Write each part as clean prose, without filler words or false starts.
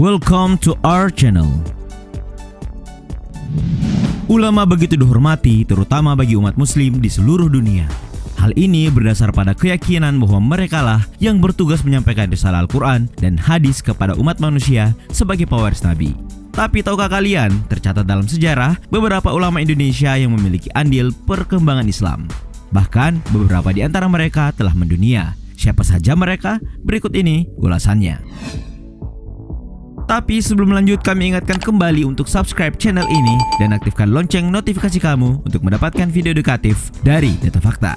Welcome to our channel. Ulama begitu dihormati, terutama bagi umat muslim di seluruh dunia. Hal ini berdasar pada keyakinan bahwa merekalah yang bertugas menyampaikan risalah Al-Quran dan hadis kepada umat manusia sebagai pewaris Nabi. Tapi tahukah kalian, tercatat dalam sejarah beberapa ulama Indonesia yang memiliki andil perkembangan Islam. Bahkan beberapa di antara mereka telah mendunia. Siapa saja mereka? Berikut ini ulasannya. Tapi sebelum lanjut, kami ingatkan kembali untuk subscribe channel ini dan aktifkan lonceng notifikasi kamu untuk mendapatkan video edukatif dari Data Fakta.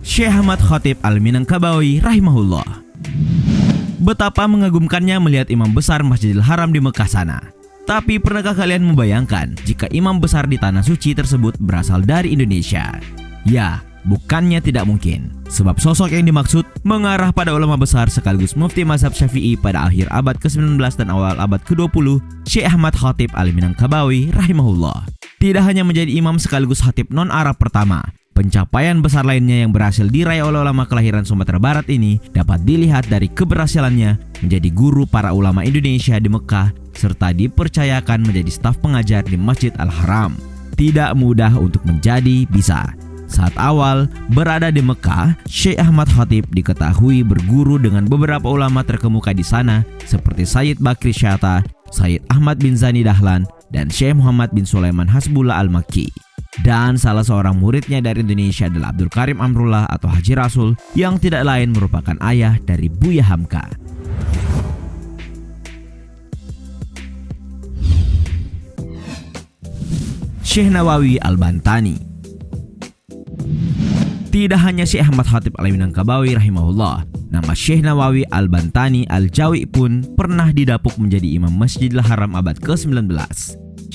Syekh Ahmad Khatib Al-Minangkabawi rahimahullah. Betapa mengagumkannya melihat imam besar Masjidil Haram di Mekah sana. Tapi pernahkah kalian membayangkan jika imam besar di tanah suci tersebut berasal dari Indonesia? Ya, bukannya tidak mungkin, sebab sosok yang dimaksud mengarah pada ulama besar sekaligus mufti mazhab Syafi'i pada akhir abad ke-19 dan awal abad ke-20, Syekh Ahmad Khatib Al-Minangkabawi rahimahullah. Tidak hanya menjadi imam sekaligus khatib non-Arab pertama, pencapaian besar lainnya yang berhasil diraih oleh ulama kelahiran Sumatera Barat ini dapat dilihat dari keberhasilannya menjadi guru para ulama Indonesia di Mekah serta dipercayakan menjadi staf pengajar di Masjid Al-Haram. Tidak mudah untuk menjadi bisa. Saat awal berada di Mekah, Syekh Ahmad Khatib diketahui berguru dengan beberapa ulama terkemuka di sana seperti Sayyid Bakri Syatta, Sayyid Ahmad bin Zani Dahlan, dan Syekh Muhammad bin Sulaiman Hasbullah Al-Makki. Dan salah seorang muridnya dari Indonesia adalah Abdul Karim Amrullah atau Haji Rasul yang tidak lain merupakan ayah dari Buya Hamka. Syekh Nawawi Al-Bantani. Tidak hanya Syekh Ahmad Khatib Al-Minangkabawi rahimahullah, nama Syekh Nawawi Al-Bantani Al-Jawi pun pernah didapuk menjadi imam Masjidil Haram abad ke-19.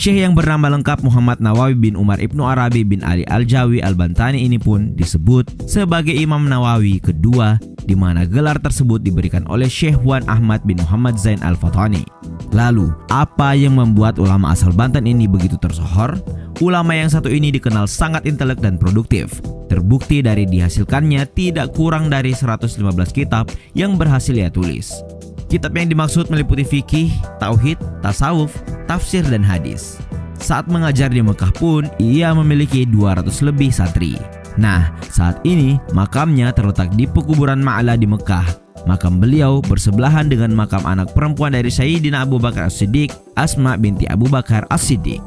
Syekh yang bernama lengkap Muhammad Nawawi bin Umar Ibnu Arabi bin Ali Al-Jawi Al-Bantani ini pun disebut sebagai Imam Nawawi kedua, di mana gelar tersebut diberikan oleh Syekh Wan Ahmad bin Muhammad Zain Al-Fatani. Lalu, apa yang membuat ulama asal Banten ini begitu tersohor? Ulama yang satu ini dikenal sangat intelek dan produktif. Terbukti dari dihasilkannya tidak kurang dari 115 kitab yang berhasil ia tulis. Kitab yang dimaksud meliputi fikih, tauhid, tasawuf, tafsir, dan hadis. Saat mengajar di Mekah pun, ia memiliki 200 lebih santri. Nah, saat ini makamnya terletak di pekuburan Ma'la di Mekah. Makam beliau bersebelahan dengan makam anak perempuan dari Sayyidina Abu Bakar As-Siddiq, Asma binti Abu Bakar As-Siddiq.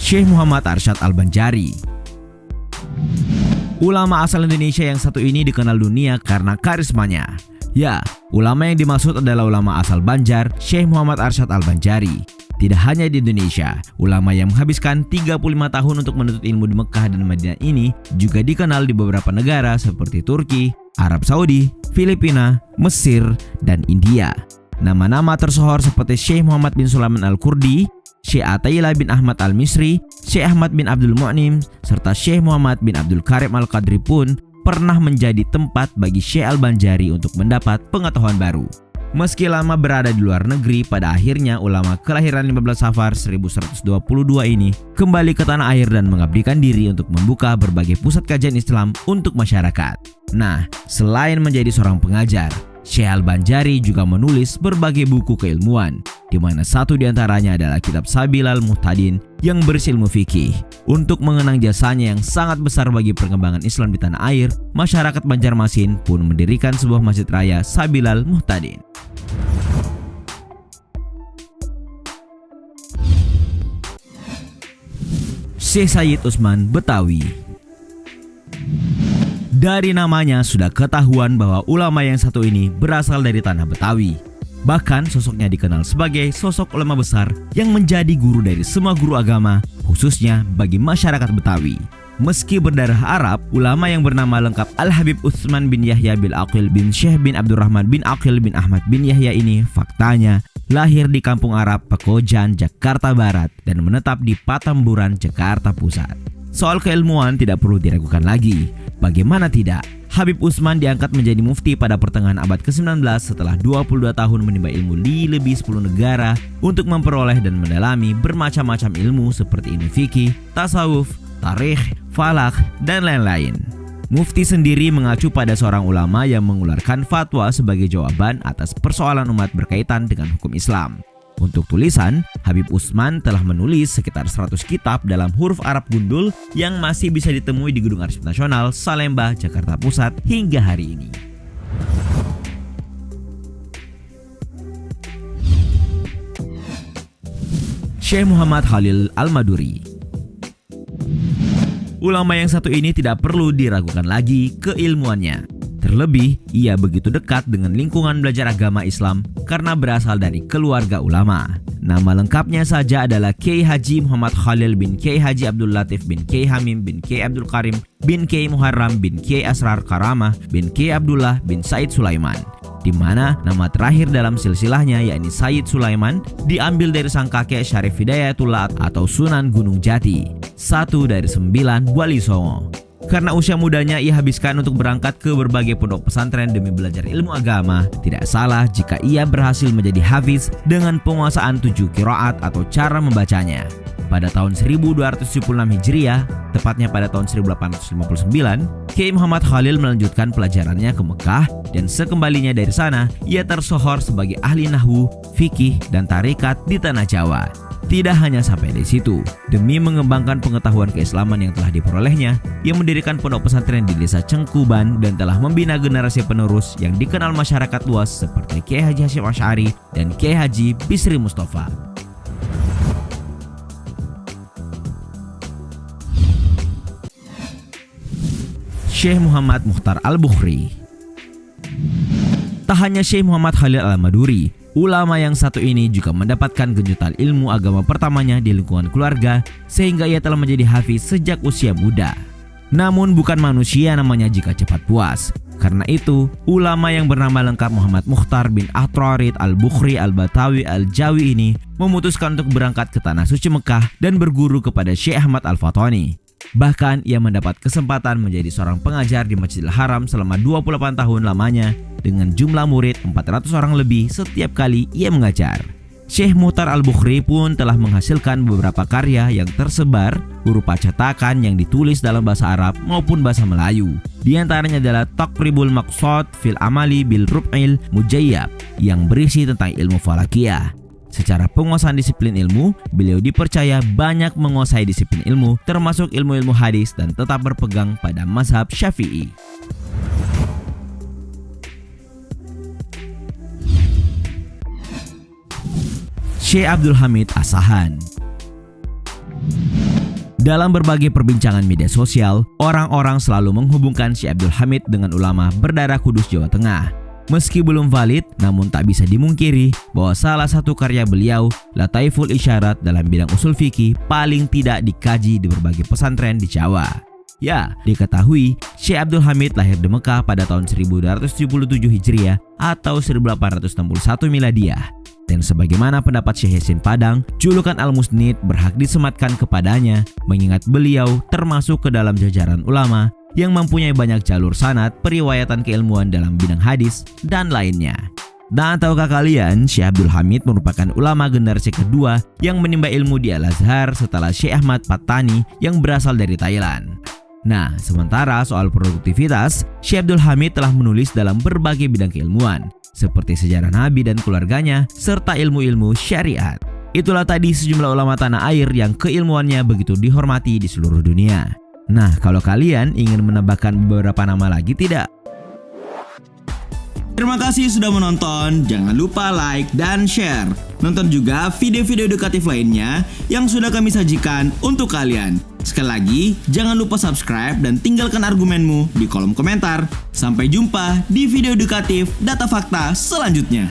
Syekh Muhammad Arsyad Al-Banjari. Ulama asal Indonesia yang satu ini dikenal dunia karena karismanya. Ya, ulama yang dimaksud adalah ulama asal Banjar, Syekh Muhammad Arsyad Al-Banjari. Tidak hanya di Indonesia, ulama yang menghabiskan 35 tahun untuk menuntut ilmu di Mekah dan Madinah ini juga dikenal di beberapa negara seperti Turki, Arab Saudi, Filipina, Mesir, dan India. Nama-nama tersohor seperti Syekh Muhammad bin Sulaiman Al-Kurdi, Syekh Athaillah bin Ahmad Al-Misri, Syekh Ahmad bin Abdul Mu'nim, serta Syekh Muhammad bin Abdul Karim Al-Qadri pun pernah menjadi tempat bagi Syekh Al-Banjari untuk mendapat pengetahuan baru. Meski lama berada di luar negeri, pada akhirnya ulama kelahiran 15 Safar 1122 ini kembali ke tanah air dan mengabdikan diri untuk membuka berbagai pusat kajian Islam untuk masyarakat. Nah, selain menjadi seorang pengajar, Syekh Al-Banjari juga menulis berbagai buku keilmuan, di mana satu di antaranya adalah kitab Sabilal Muhtadin yang berisi ilmu fikih. Untuk mengenang jasanya yang sangat besar bagi perkembangan Islam di tanah air, masyarakat Banjarmasin pun mendirikan sebuah masjid raya Sabilal Muhtadin. Syekh Sayyid Utsman Betawi. Dari namanya sudah ketahuan bahwa ulama yang satu ini berasal dari tanah Betawi. Bahkan sosoknya dikenal sebagai sosok ulama besar yang menjadi guru dari semua guru agama, khususnya bagi masyarakat Betawi. Meski berdarah Arab, ulama yang bernama lengkap Al-Habib Utsman bin Yahya bin Aqil bin Syekh bin Abdurrahman bin Aqil bin Ahmad bin Yahya ini faktanya lahir di Kampung Arab, Pekojan, Jakarta Barat dan menetap di Patamburan, Jakarta Pusat. Soal keilmuan tidak perlu diragukan lagi. Bagaimana tidak? Habib Utsman diangkat menjadi mufti pada pertengahan abad ke-19 setelah 22 tahun menimba ilmu di lebih 10 negara untuk memperoleh dan mendalami bermacam-macam ilmu seperti ilmu fikih, tasawuf, tarikh, falak, dan lain-lain. Mufti sendiri mengacu pada seorang ulama yang mengeluarkan fatwa sebagai jawaban atas persoalan umat berkaitan dengan hukum Islam. Untuk tulisan, Habib Utsman telah menulis sekitar 100 kitab dalam huruf Arab gundul yang masih bisa ditemui di Gedung Arsip Nasional, Salemba, Jakarta Pusat hingga hari ini. Syekh Muhammad Khalil Al-Maduri. Ulama yang satu ini tidak perlu diragukan lagi keilmuannya. Terlebih, ia begitu dekat dengan lingkungan belajar agama Islam karena berasal dari keluarga ulama. Nama lengkapnya saja adalah Kiai Haji Muhammad Khalil bin Kiai Haji Abdul Latif bin Kiai Hamim bin Kiai Abdul Karim bin Kiai Muharram bin Kiai Asrar Karamah bin Kiai Abdullah bin Said Sulaiman, di mana nama terakhir dalam silsilahnya yakni Said Sulaiman diambil dari sang kakek Syarif Hidayatullah atau Sunan Gunung Jati, satu dari 9 wali Songo. Karena usia mudanya ia habiskan untuk berangkat ke berbagai pondok pesantren demi belajar ilmu agama, tidak salah jika ia berhasil menjadi hafiz dengan penguasaan 7 qiraat atau cara membacanya. Pada tahun 1276 Hijriah, tepatnya pada tahun 1859, Kiai Muhammad Khalil melanjutkan pelajarannya ke Mekah dan sekembalinya dari sana, ia tersohor sebagai ahli nahwu, fikih, dan tarikat di tanah Jawa. Tidak hanya sampai di situ, demi mengembangkan pengetahuan keislaman yang telah diperolehnya, ia mendirikan pondok pesantren di desa Cengkuban dan telah membina generasi penerus yang dikenal masyarakat luas seperti Kiai Haji Hasyim Asy'ari dan Kiai Haji Bisri Mustafa. Syekh Muhammad Mukhtar Al-Bukhari. Tak hanya Syekh Muhammad Khalil Al-Maduri, ulama yang satu ini juga mendapatkan genjutan ilmu agama pertamanya di lingkungan keluarga sehingga ia telah menjadi hafiz sejak usia muda. Namun bukan manusia namanya jika cepat puas. Karena itu, ulama yang bernama lengkap Muhammad Mukhtar bin Atrarid Al-Bukhari Al-Batawi Al-Jawi ini memutuskan untuk berangkat ke Tanah Suci Mekah dan berguru kepada Syekh Ahmad Al-Fatani. Bahkan ia mendapat kesempatan menjadi seorang pengajar di Masjidil Haram selama 28 tahun lamanya dengan jumlah murid 400 orang lebih setiap kali ia mengajar. Syekh Mukhtar Al-Bukhari pun telah menghasilkan beberapa karya yang tersebar berupa cetakan yang ditulis dalam bahasa Arab maupun bahasa Melayu. Di antaranya adalah Taqribul Maqsad fil Amali bil Rub'il Mujayyab yang berisi tentang ilmu falakiyah. Secara penguasaan disiplin ilmu, beliau dipercaya banyak menguasai disiplin ilmu termasuk ilmu-ilmu hadis dan tetap berpegang pada mazhab Syafi'i. Syekh Abdul Hamid As-Sahan. Dalam berbagai perbincangan media sosial, orang-orang selalu menghubungkan Syekh Abdul Hamid dengan ulama berdarah Kudus Jawa Tengah. Meski belum valid, namun tak bisa dimungkiri bahwa salah satu karya beliau, Lataiful Isyarat dalam bidang usul fikih, paling tidak dikaji di berbagai pesantren di Jawa. Ya, diketahui Syekh Abdul Hamid lahir di Mekah pada tahun 1277 Hijriah atau 1861 Miladiah. Dan sebagaimana pendapat Syekh Yasin Padang, julukan Al-Musnid berhak disematkan kepadanya mengingat beliau termasuk ke dalam jajaran ulama yang mempunyai banyak jalur sanad periwayatan keilmuan dalam bidang hadis dan lainnya. Dan tahukah kalian, Syekh Abdul Hamid merupakan ulama generasi kedua yang menimba ilmu di Al-Azhar setelah Syekh Ahmad Patani yang berasal dari Thailand. Nah, sementara soal produktivitas, Syekh Abdul Hamid telah menulis dalam berbagai bidang keilmuan seperti sejarah Nabi dan keluarganya serta ilmu-ilmu syariat. Itulah tadi sejumlah ulama tanah air yang keilmuannya begitu dihormati di seluruh dunia. Nah, kalau kalian ingin menambahkan beberapa nama lagi tidak? Terima kasih sudah menonton, jangan lupa like dan share. Nonton juga video-video edukatif lainnya yang sudah kami sajikan untuk kalian. Sekali lagi, jangan lupa subscribe dan tinggalkan argumenmu di kolom komentar. Sampai jumpa di video edukatif Data Fakta selanjutnya.